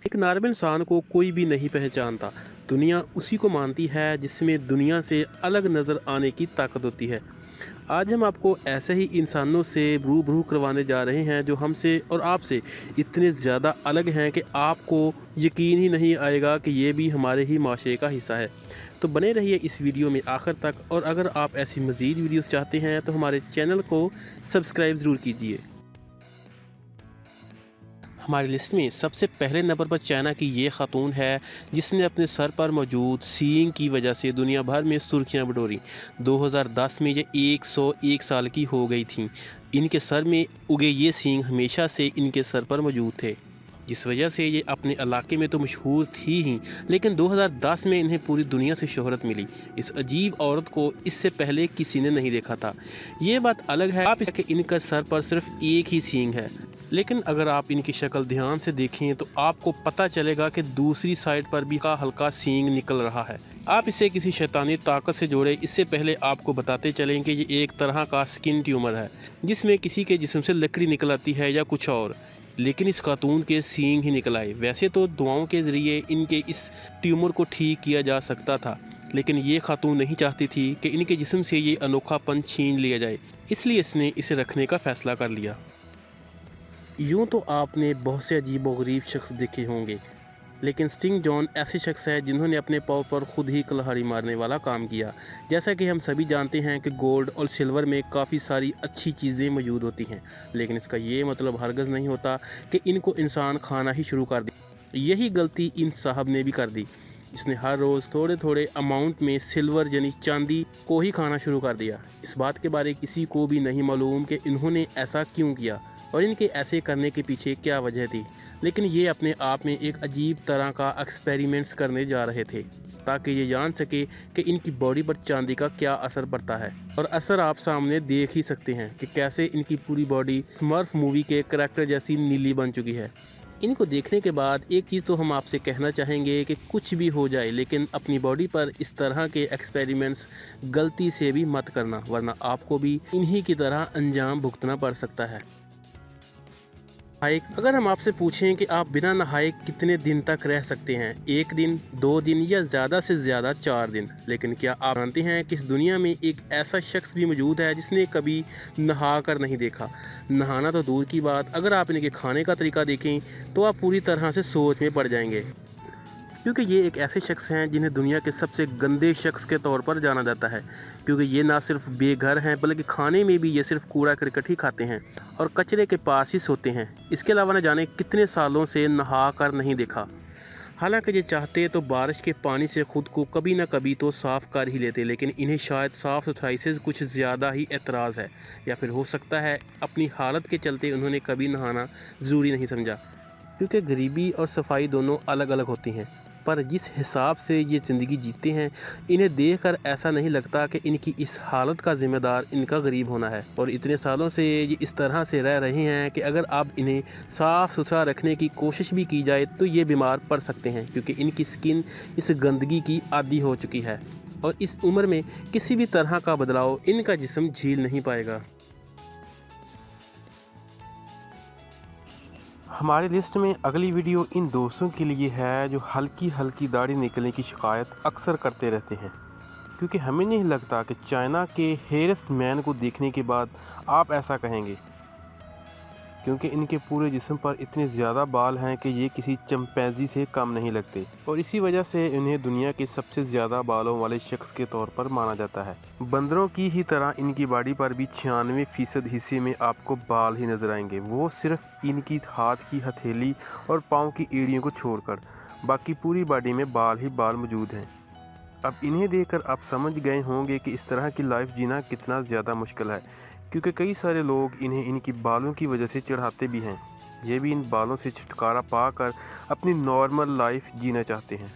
एक नॉर्मल इंसान को कोई भी नहीं पहचानता। दुनिया उसी को मानती है जिसमें दुनिया से अलग नज़र आने की ताकत होती है। आज हम आपको ऐसे ही इंसानों से रूबरू करवाने जा रहे हैं जो हमसे और आपसे इतने ज़्यादा अलग हैं कि आपको यकीन ही नहीं आएगा कि ये भी हमारे ही माशरे का हिस्सा है। तो बने रहिए इस वीडियो में आखिर तक, और अगर आप ऐसी मज़ीद वीडियोस चाहते हैं तो हमारे चैनल को सब्सक्राइब ज़रूर कीजिए। हमारी लिस्ट में सबसे पहले नंबर पर चाइना की ये खातून है जिसने अपने सर पर मौजूद सींग की वजह से दुनिया भर में सुर्खियां बटोरी। 2010 में ये 101 साल की हो गई थी। इनके सर में उगे ये सींग हमेशा से इनके सर पर मौजूद थे, जिस वजह से ये अपने इलाके में तो मशहूर थी ही, लेकिन 2010 में इन्हें पूरी दुनिया से शोहरत मिली। इस अजीब औरत को इससे पहले किसी ने नहीं देखा था। ये बात अलग है आप इसके इनका सर पर सिर्फ एक ही सींग है, लेकिन अगर आप इनकी शक्ल ध्यान से देखें तो आपको पता चलेगा कि दूसरी साइड पर भी का हल्का सींग निकल रहा है। आप इसे किसी शैतानी ताकत से जोड़े, इससे पहले आपको बताते चलें कि ये एक तरह का स्किन ट्यूमर है जिसमें किसी के जिस्म से लकड़ी निकल आती है या कुछ और, लेकिन इस खातून के सींग ही निकल आए। वैसे तो दुआओं के ज़रिए इनके इस ट्यूमर को ठीक किया जा सकता था, लेकिन ये खातून नहीं चाहती थी कि इनके जिस्म से ये अनोखापन छीन लिया जाए, इसलिए इसने इसे रखने का फ़ैसला कर लिया। यूँ तो आपने बहुत से अजीब व गरीब शख्स देखे होंगे, लेकिन स्टिंग जॉन ऐसे शख्स है जिन्होंने अपने पाँव पर खुद ही कुल्हाड़ी मारने वाला काम किया। जैसा कि हम सभी जानते हैं कि गोल्ड और सिल्वर में काफ़ी सारी अच्छी चीज़ें मौजूद होती हैं, लेकिन इसका ये मतलब हरगज़ नहीं होता कि इनको इंसान खाना ही शुरू कर दे। यही गलती इन साहब ने भी कर दी। इसने हर रोज़ थोड़े थोड़े अमाउंट में सिल्वर यानी चांदी को ही खाना शुरू कर दिया। इस बात के बारे किसी को भी नहीं मालूम कि इन्होंने ऐसा क्यों किया और इनके ऐसे करने के पीछे क्या वजह थी, लेकिन ये अपने आप में एक अजीब तरह का एक्सपेरिमेंट्स करने जा रहे थे ताकि ये जान सके कि इनकी बॉडी पर चांदी का क्या असर पड़ता है। और असर आप सामने देख ही सकते हैं कि कैसे इनकी पूरी बॉडी स्मर्फ मूवी के करैक्टर जैसी नीली बन चुकी है। इनको देखने के बाद एक चीज़ तो हम आपसे कहना चाहेंगे कि कुछ भी हो जाए, लेकिन अपनी बॉडी पर इस तरह के एक्सपेरिमेंट्स गलती से भी मत करना, वरना आपको भी इन्हीं की तरह अंजाम भुगतना पड़ सकता है। अगर हम आपसे पूछें कि आप बिना नहाए कितने दिन तक रह सकते हैं, 1 दिन, 2 दिन या ज़्यादा से ज़्यादा 4 दिन, लेकिन क्या आप जानते हैं कि इस दुनिया में एक ऐसा शख्स भी मौजूद है जिसने कभी नहा कर नहीं देखा। नहाना तो दूर की बात, अगर आप इनके खाने का तरीका देखें तो आप पूरी तरह से सोच में पड़ जाएंगे, क्योंकि ये एक ऐसे शख्स हैं जिन्हें दुनिया के सबसे गंदे शख्स के तौर पर जाना जाता है, क्योंकि ये ना सिर्फ बेघर हैं बल्कि खाने में भी ये सिर्फ कूड़ा करकट ही खाते हैं और कचरे के पास ही सोते हैं। इसके अलावा न जाने कितने सालों से नहा कर नहीं देखा। हालांकि ये चाहते तो बारिश के पानी से ख़ुद को कभी ना कभी तो साफ़ कर ही लेते, लेकिन इन्हें शायद साफ़ सुथराई से कुछ ज़्यादा ही एतराज़ है, या फिर हो सकता है अपनी हालत के चलते उन्होंने कभी नहाना ज़रूरी नहीं समझा, क्योंकि गरीबी और सफाई दोनों अलग अलग होती हैं। पर जिस हिसाब से ये ज़िंदगी जीते हैं, इन्हें देखकर ऐसा नहीं लगता कि इनकी इस हालत का ज़िम्मेदार इनका गरीब होना है। और इतने सालों से ये इस तरह से रह रहे हैं कि अगर आप इन्हें साफ़ सुथरा रखने की कोशिश भी की जाए तो ये बीमार पड़ सकते हैं, क्योंकि इनकी स्किन इस गंदगी की आदी हो चुकी है और इस उम्र में किसी भी तरह का बदलाव इनका जिस्म झेल नहीं पाएगा। हमारी लिस्ट में अगली वीडियो इन दोस्तों के लिए है जो हल्की हल्की दाढ़ी निकलने की शिकायत अक्सर करते रहते हैं, क्योंकि हमें नहीं लगता कि चाइना के हेयरेस्ट मैन को देखने के बाद आप ऐसा कहेंगे, क्योंकि इनके पूरे जिस्म पर इतने ज़्यादा बाल हैं कि ये किसी चिंपैंजी से कम नहीं लगते, और इसी वजह से इन्हें दुनिया के सबसे ज़्यादा बालों वाले शख्स के तौर पर माना जाता है। बंदरों की ही तरह इनकी बॉडी पर भी 96% हिस्से में आपको बाल ही नज़र आएंगे, वो सिर्फ इनकी हाथ की हथेली और पाँव की एड़ियों को छोड़कर, बाकी पूरी बॉडी में बाल ही बाल मौजूद हैं। अब इन्हें देखकर आप समझ गए होंगे कि इस तरह की लाइफ जीना कितना ज़्यादा मुश्किल है, क्योंकि कई सारे लोग इन्हें इनकी बालों की वजह से चिढ़ाते भी हैं। ये भी इन बालों से छुटकारा पाकर अपनी नॉर्मल लाइफ जीना चाहते हैं।